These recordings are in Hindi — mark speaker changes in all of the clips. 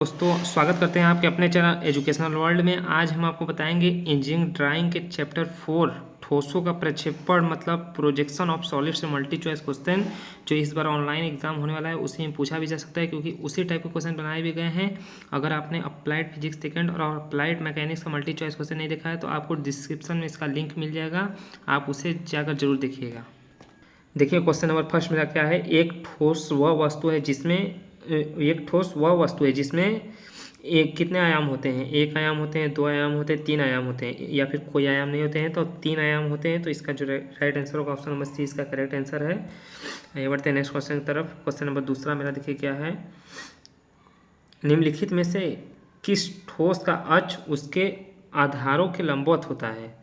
Speaker 1: दोस्तों स्वागत करते हैं आपके अपने चैनल एजुकेशनल वर्ल्ड में। आज हम आपको बताएंगे इंजीनियरिंग ड्राइंग के चैप्टर 4 ठोसों का प्रक्षेपण मतलब प्रोजेक्शन ऑफ सॉलिड से मल्टी चॉइस क्वेश्चन जो इस बार ऑनलाइन एग्जाम होने वाला है उसी में पूछा भी जा सकता है, क्योंकि उसी टाइप के क्वेश्चन बनाए भी गए हैं। अगर आपने अप्लाइड फिजिक्स सेकेंड और अप्लाइड मैकेनिक्स का मल्टी चॉइस क्वेश्चन नहीं देखा है तो आपको डिस्क्रिप्शन में इसका लिंक मिल जाएगा, आप उसे जाकर जरूर देखिएगा। देखिए क्वेश्चन नंबर फर्स्ट मेरा क्या है। एक ठोस वह वस्तु है जिसमें एक कितने आयाम होते हैं, एक आयाम होते हैं, दो आयाम होते हैं, तीन आयाम होते हैं, या फिर कोई आयाम नहीं होते हैं तो तीन आयाम होते हैं। तो इसका जो राइट आंसर होगा ऑप्शन नंबर सी इसका करेक्ट आंसर है। आइए बढ़ते हैं नेक्स्ट क्वेश्चन की तरफ। क्वेश्चन नंबर दूसरा मेरा देखिए क्या है। निम्नलिखित में से किस ठोस का अक्ष उसके आधारों के लंबवत होता है।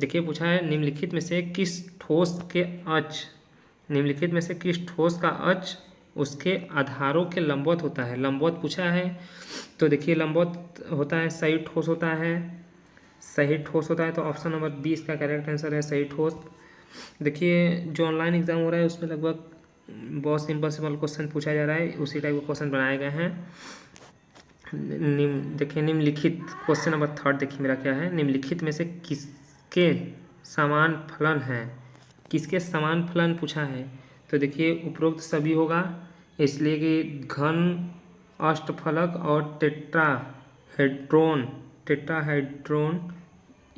Speaker 1: देखिए पूछा है निम्नलिखित में से किस ठोस का अक्ष उसके आधारों के लंबवत होता है। लंबवत पूछा है तो देखिए लंबवत होता है सही ठोस होता है तो ऑप्शन नंबर 20 का करेक्ट आंसर है सही ठोस। देखिए जो ऑनलाइन एग्जाम हो रहा है उसमें लगभग बहुत सिंपल क्वेश्चन पूछा जा रहा है, उसी टाइप के क्वेश्चन बनाए गए हैं। देखिए निम्नलिखित क्वेश्चन नंबर थर्ड देखिए मेरा क्या है। निम्नलिखित में से किसके समान फलन पूछा है। तो देखिए उपरोक्त सभी होगा, इसलिए कि घन, अष्टफलक और टेट्राहेड्रोन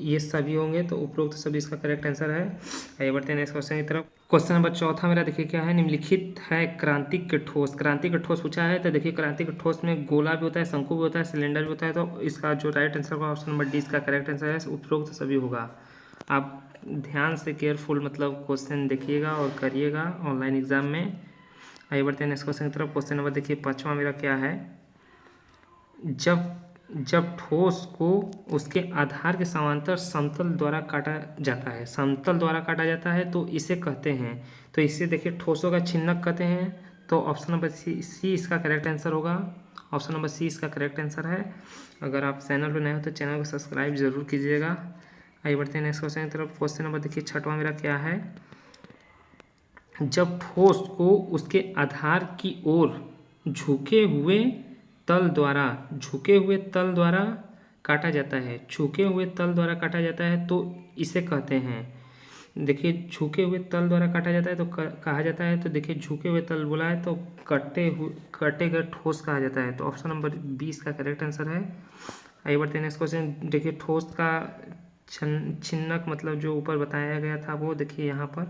Speaker 1: ये सभी होंगे, तो उपरोक्त सभी इसका करेक्ट आंसर है। आइए बढ़ते हैं नेक्स्ट क्वेश्चन की तरफ। क्वेश्चन नंबर चौथा मेरा देखिए क्या है। निम्नलिखित है क्रांतिक ठोस पूछा है। तो देखिए क्रांतिक ठोस में गोला भी होता है, शंकु भी होता है, सिलेंडर भी होता है, तो इसका जो राइट आंसर होगा ऑप्शन नंबर डी इसका करेक्ट आंसर है। उपरोक्त सभी होगा। आप ध्यान से केयरफुल मतलब क्वेश्चन देखिएगा और करिएगा ऑनलाइन एग्जाम में। आइए बढ़ते हैं नेक्स्ट क्वेश्चन की तरफ। क्वेश्चन नंबर देखिए पाँचवा मेरा क्या है। जब ठोस को उसके आधार के समांतर समतल द्वारा काटा जाता है तो इसे कहते हैं। तो इसे देखिए ठोसों का छिन्नक कहते हैं। तो ऑप्शन नंबर सी इसका करेक्ट आंसर होगा। ऑप्शन नंबर सी इसका करेक्ट आंसर है। अगर आप चैनल पर नए हो तो चैनल को सब्सक्राइब जरूर कीजिएगा। आइए बढ़ते हैं नेक्स्ट क्वेश्चन की तरफ। क्वेश्चन नंबर देखिए छठवां मेरा क्या है। जब ठोस को उसके आधार की ओर झुके हुए तल द्वारा काटा जाता है तो इसे कहते हैं। देखिए झुके हुए तल द्वारा काटा जाता है तो कहा जाता है। तो देखिए झुके हुए तल बोला है तो कटे गए ठोस कहा जाता है। तो ऑप्शन नंबर 20 का करेक्ट आंसर है। आइए बढ़ते हैं नेक्स्ट क्वेश्चन। देखिए ठोस का छिन्नक मतलब जो ऊपर बताया गया था वो देखिए यहाँ पर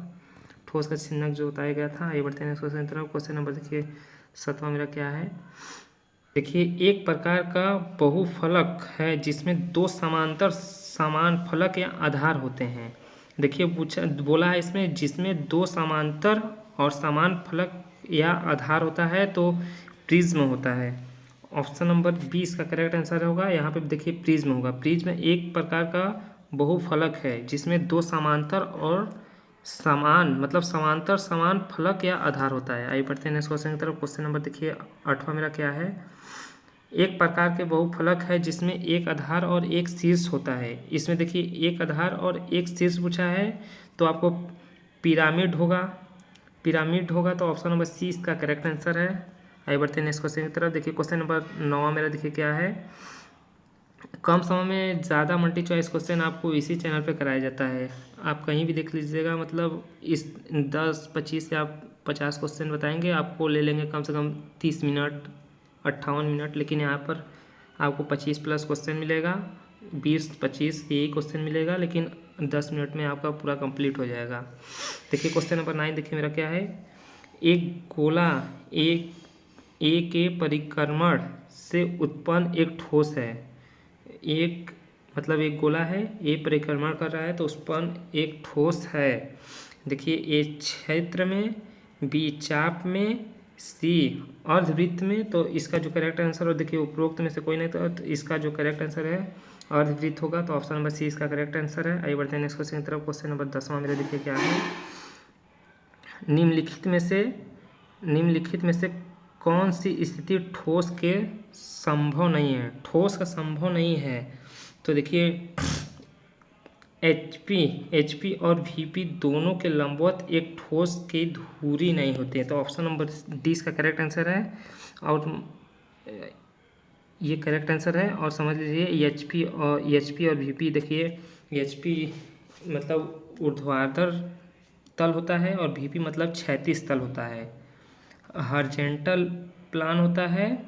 Speaker 1: ठोस का छिन्नक जो बताया गया था। आइए बढ़ते हैं नेक्स्ट क्वेश्चन की तरफ। क्वेश्चन नंबर देखिए 7वां मेरा क्या है। देखिए एक प्रकार का बहुफलक है जिसमें दो समांतर समान फलक या आधार होते हैं। देखिए बोला है इसमें जिसमें दो समांतर और समान फलक या आधार होता है तो प्रिज्म होता है। ऑप्शन नंबर 20 का करेक्ट आंसर होगा। यहाँ पे देखिए प्रिज्म होगा। प्रिज्म एक प्रकार का बहुफलक है जिसमें दो समांतर और समांतर समान फलक या आधार होता है। आइए बढ़ते हैं नेक्स्ट क्वेश्चन की तरफ। क्वेश्चन नंबर देखिए 8वां मेरा क्या है। एक प्रकार के बहुफलक है जिसमें एक आधार और एक शीर्ष होता है। इसमें देखिए एक आधार और एक शीर्ष पूछा है तो आपको पिरामिड होगा तो ऑप्शन नंबर सी इसका करेक्ट आंसर है। आइए बढ़ते हैं नेक्स्ट क्वेश्चन की तरफ। देखिए क्वेश्चन नंबर 9 मेरा देखिए क्या है। कम समय में ज़्यादा मल्टी चॉइस क्वेश्चन आपको इसी चैनल पे कराया जाता है, आप कहीं भी देख लीजिएगा। मतलब इस 10-25 या 50 क्वेश्चन बताएंगे, आपको ले लेंगे कम से कम 30 मिनट 58 मिनट, लेकिन यहाँ पर आपको 25+ क्वेश्चन मिलेगा। 20-25 यही क्वेश्चन मिलेगा, लेकिन 10 मिनट में आपका पूरा कंप्लीट हो जाएगा। देखिए क्वेश्चन नंबर 9 देखिए मेरा क्या है। एक गोला ए के परिक्रमण से उत्पन्न एक ठोस है। एक गोला है, ए परिक्रमण कर रहा है तो उत्पन्न एक ठोस है। देखिए ए क्षेत्र में, बी चाप में, सी अर्धवृत्त में। तो इसका जो करेक्ट आंसर हो देखिए उपरोक्त में से कोई नहीं तो इसका जो करेक्ट आंसर है अर्धवृत्त होगा। तो ऑप्शन नंबर सी इसका करेक्ट आंसर है। आइए बढ़ते हैं नेक्स्ट क्वेश्चन की तरफ। क्वेश्चन नंबर 10वां मेरे देखिए क्या है। निम्नलिखित में से कौन सी स्थिति ठोस का संभव नहीं है। तो देखिए HP और VP दोनों के लंबवत एक ठोस की धुरी नहीं होती है। तो ऑप्शन नंबर डी इसका करेक्ट आंसर है। और ये करेक्ट आंसर है। और समझ लीजिए एच पी और वी पी, देखिए एच पी मतलब ऊर्ध्वाधर तल होता है और वी पी मतलब क्षैतिज तल होता है। हॉरिजॉन्टल प्लान होता है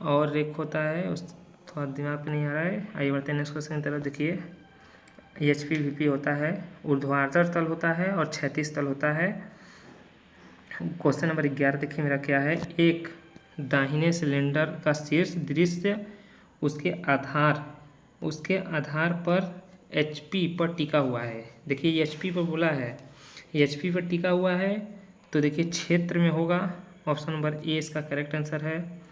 Speaker 1: और एक होता है उस थोड़ा दिमाग पे नहीं आ रहा है। आइए बढ़ते हैं नेक्स्ट क्वेश्चन की तरफ। देखिए एच पी वी पी होता है, ऊर्ध्वाधर तल होता है और क्षैतिज तल होता है। क्वेश्चन नंबर 11 देखिए मेरा क्या है। एक दाहिने सिलेंडर का शीर्ष दृश्य उसके आधार पर एचपी पर टिका हुआ है। देखिए एचपी पर बोला है, एचपी पर टिका हुआ है तो देखिए क्षेत्र में होगा। ऑप्शन नंबर ए इसका करेक्ट आंसर है।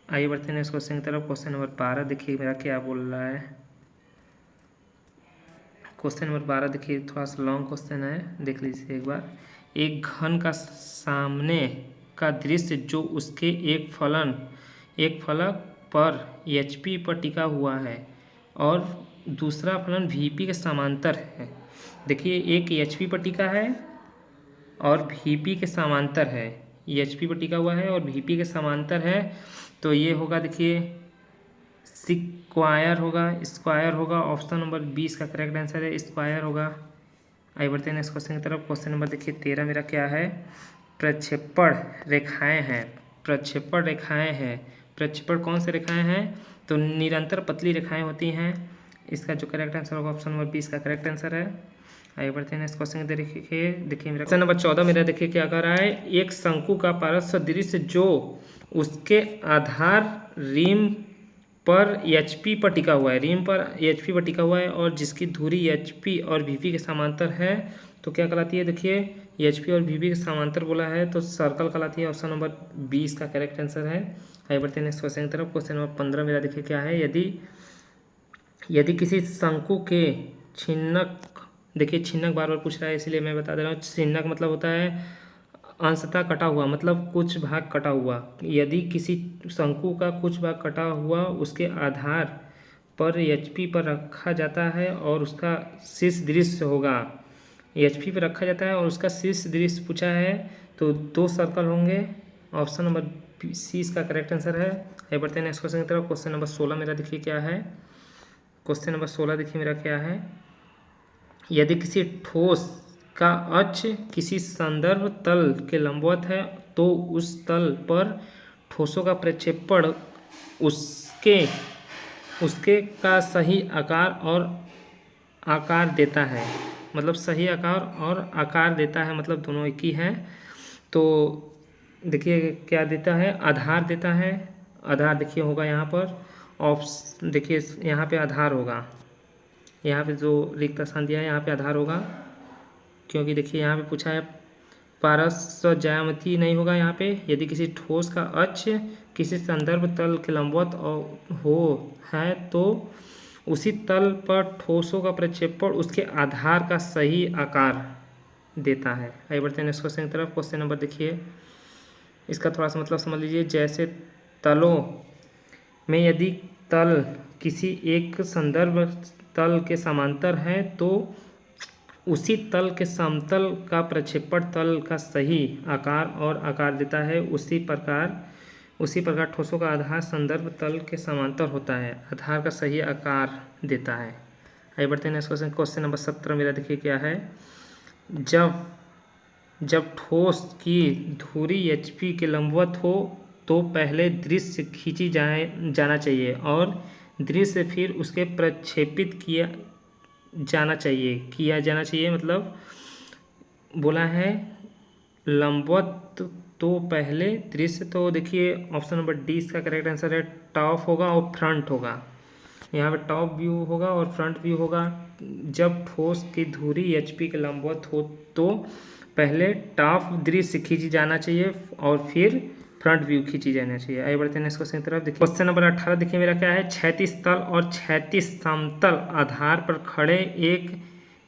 Speaker 1: आइए बढ़ते हैं इस क्वेश्चन की तरफ। क्वेश्चन नंबर 12 देखिए मेरा क्या बोल रहा है। क्वेश्चन नंबर 12 देखिए थोड़ा सा लॉन्ग क्वेश्चन है, देख लीजिए एक बार। एक घन का सामने का दृश्य जो उसके एक फलक पर एचपी पर टिका हुआ है और दूसरा फलन वीपी के समांतर है। देखिए एक एचपी पर टिका है और वीपी के समांतर है। एचपी पर टिका हुआ है और वीपी के समांतर है, तो ये होगा देखिए स्क्वायर होगा। ऑप्शन नंबर 20 का करेक्ट आंसर है, स्क्वायर होगा। आइए बढ़ते हैं नेक्स्ट क्वेश्चन की तरफ। क्वेश्चन नंबर देखिए 13 मेरा क्या है। प्रक्षेपण रेखाएं हैं। प्रक्षेपण कौन से रेखाएं हैं, तो निरंतर पतली रेखाएं होती हैं। इसका जो करेक्ट आंसर होगा ऑप्शन नंबर 20 का करेक्ट आंसर है। आइए बढ़ते हैं नेक्स्ट क्वेश्चन की देखिए मेरा क्वेश्चन नंबर 14 मेरा देखिए क्या कर रहा है। एक शंकु का पारस्व दृश्य जो उसके आधार रिम पर एचपी पर टिका हुआ है, और जिसकी धुरी एचपी और वीपी के समांतर है, तो क्या कहलाती है। देखिए एचपी और वीपी के समांतर बोला है तो सर्कल कहलाती है। ऑप्शन नंबर 20 का करेक्ट आंसर है। आइए बढ़ते हैं नेक्स्ट क्वेश्चन की तरफ। क्वेश्चन नंबर 15 मेरा देखिए क्या है। यदि किसी शंकु के छिन्नक, देखिए छिन्नक बार बार पूछ रहा है इसलिए मैं बता दे रहा हूँ। छिन्नक मतलब होता है अंशतः कटा हुआ, मतलब कुछ भाग कटा हुआ। यदि किसी शंकु का कुछ भाग कटा हुआ उसके आधार पर एचपी पर रखा जाता है और उसका शीर्ष दृश्य होगा। एचपी पर रखा जाता है और उसका शीर्ष दृश्य पूछा है तो 2 सर्कल होंगे। ऑप्शन नंबर सी इसका करेक्ट आंसर है। आइए बढ़ते हैं नेक्स्ट क्वेश्चन की तरफ। क्वेश्चन नंबर 16 मेरा देखिए क्या है। क्वेश्चन नंबर 16 देखिए मेरा क्या है। यदि किसी ठोस का अक्ष किसी संदर्भ तल के लंबवत है तो उस तल पर ठोसों का प्रक्षेपण उसके का सही आकार देता है। मतलब सही आकार और आकार देता है, मतलब दोनों एक ही हैं। तो देखिए क्या देता है, आधार देता है। आधार देखिए होगा यहाँ पर ऑप्शन, देखिए यहाँ पे आधार होगा। यहाँ पे जो रिक्त स्थान दिया है यहाँ पे आधार होगा, क्योंकि देखिए यहाँ पे पूछा है पारस्व ज्यामिति नहीं होगा यहाँ पे। यदि किसी ठोस का अक्ष किसी संदर्भ तल के लंबवत हो है तो उसी तल पर ठोसों का प्रक्षेपण उसके आधार का सही आकार देता है। आइए बढ़ते हैं नेक्स्ट क्वेश्चन की तरफ। क्वेश्चन नंबर देखिए इसका थोड़ा सा मतलब समझ लीजिए। जैसे तलों में यदि तल किसी एक संदर्भ तल के समांतर है तो उसी तल के समतल का प्रक्षेपण तल का सही आकार और आकार देता है। उसी प्रकार ठोसों का आधार संदर्भ तल के समांतर होता है, आधार का सही आकार देता है। आइए बढ़ते हैं नेक्स्ट क्वेश्चन। क्वेश्चन नंबर 17 मेरा देखिए क्या है। जब ठोस की धुरी एचपी के लंबवत हो तो पहले दृश्य खींची जाना चाहिए और दृश्य फिर उसके प्रक्षेपित किया जाना चाहिए। मतलब बोला है लंबवत तो पहले दृश्य, तो देखिए ऑप्शन नंबर डी इसका करेक्ट आंसर है। टॉप होगा और फ्रंट होगा। यहाँ पे टॉप व्यू होगा और फ्रंट व्यू होगा। जब ठोस की धुरी एचपी के लंबवत हो तो पहले टॉप दृश्य खींची जाना चाहिए और फिर फ्रंट व्यू खींची जाना चाहिए। आइए बढ़ते हैं नेक्स्ट क्वेश्चन की तरफ। देखिए क्वेश्चन नंबर 18 देखिए मेरा क्या है। क्षैतिज तल और क्षैतिज समतल आधार पर खड़े एक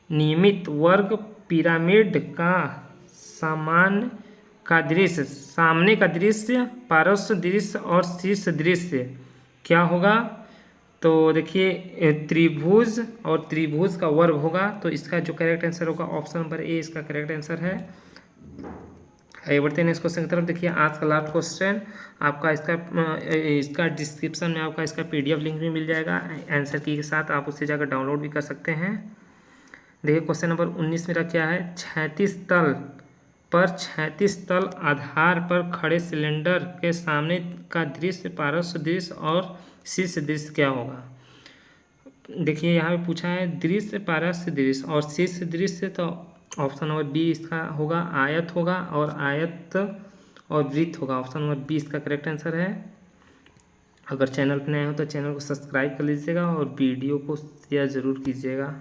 Speaker 1: नियमित वर्ग पिरामिड का सामने का दृश्य, पार्श्व दृश्य और शीर्ष दृश्य क्या होगा। तो देखिए त्रिभुज और त्रिभुज का वर्ग होगा। तो इसका जो करेक्ट आंसर होगा ऑप्शन नंबर ए इसका करेक्ट आंसर है। आइए बढ़ते हैं नेक्स्ट क्वेश्चन की तरफ। देखिए आज का लास्ट क्वेश्चन आपका इसका डिस्क्रिप्शन में आपका इसका PDF लिंक भी मिल जाएगा आंसर की के साथ, आप उससे जाकर डाउनलोड भी कर सकते हैं। देखिए क्वेश्चन नंबर 19 मेरा क्या है, 36 तल आधार पर खड़े सिलेंडर के सामने का दृश्य, पार्श्व दृश्य और शीर्ष दृश्य क्या होगा। देखिए यहाँ पे पूछा है दृश्य, पार्श्व दृश्य और शीर्ष दृश्य, तो ऑप्शन नंबर बी इसका होगा, आयत होगा, और आयत और वृत्त होगा। ऑप्शन नंबर बी इसका करेक्ट आंसर है। अगर चैनल पर नए हो तो चैनल को सब्सक्राइब कर लीजिएगा और वीडियो को शेयर ज़रूर कीजिएगा।